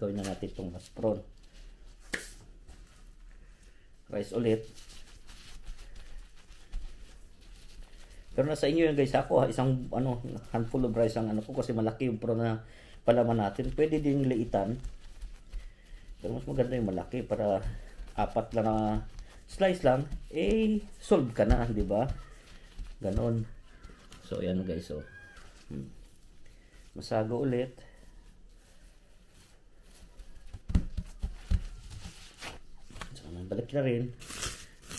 gawin na natin itong last prawn. Rice ulit. Pero nasa inyo yun guys. Ako isang handful of rice ang ko kasi malaki yung prawn na palaman natin. Pwede din liitan. Pero mas maganda yung malaki para 4 lang na slice lang, solve ka na, di ba? Ganon. So ayan guys, so masago ulit. So balik na rin.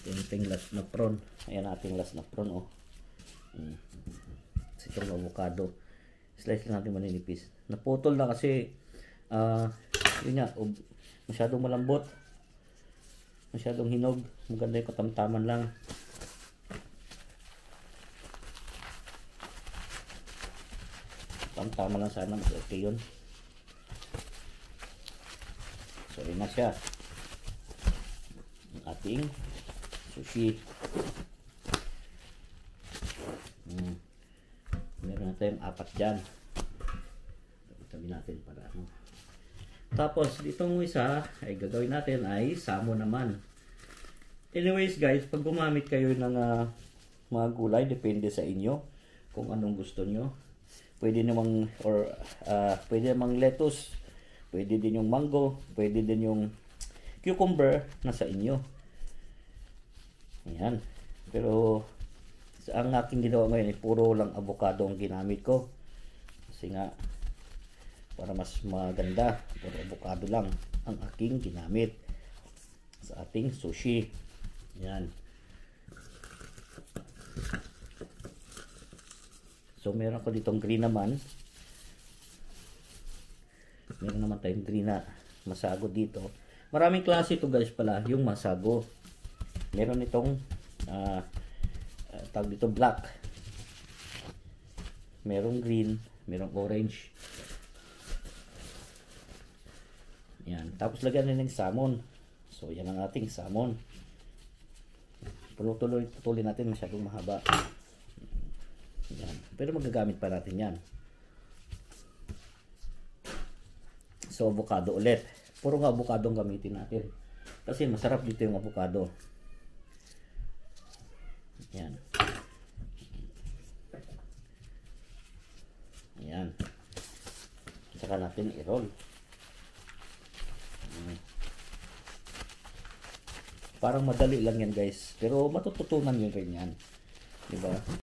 Ito yung last na prawn. Ayan ating last na prawn, itong avocado. Slice lang natin maninipis. Naputol na kasi yun nga, masyadong malambot. Masyadong hinog. Maganda yung katamtaman lang. Katamtaman lang sana. Mas okay yun. So yun na siya. Ang ating sushi. Meron na tayong 4 dyan. Tabi natin para Tapos itong isa ay gagawin natin ay salmon naman. Anyways guys, pag gumamit kayo ng mga gulay, depende sa inyo kung anong gusto nyo. Pwede namang pwede namang lettuce, pwede din yung mango, pwede din yung cucumber, nasa inyo. Ayan. Pero ang aking ginawa ngayon ay puro lang avocado ang ginamit ko. Kasi nga para mas maganda, puro avocado lang ang aking ginamit sa ating sushi. Yan. So meron ko ditong green naman. Meron naman tayong green na masago dito. Maraming klase ito guys pala, yung masago. Meron itong tawag dito black. Merong green, merong orange. Yan. Tapos lagyan na ng salmon. So, yan ang ating salmon. Tuloy natin, masyadong mahaba. Yan. Pero magagamit pa natin yan. So, avocado ulit. Puro nga avocado ang gamitin natin. Kasi masarap dito yung avocado. Yan. Yan. Saka natin i-roll. Parang madali lang yan guys, pero matututunan nyo rin yan, diba?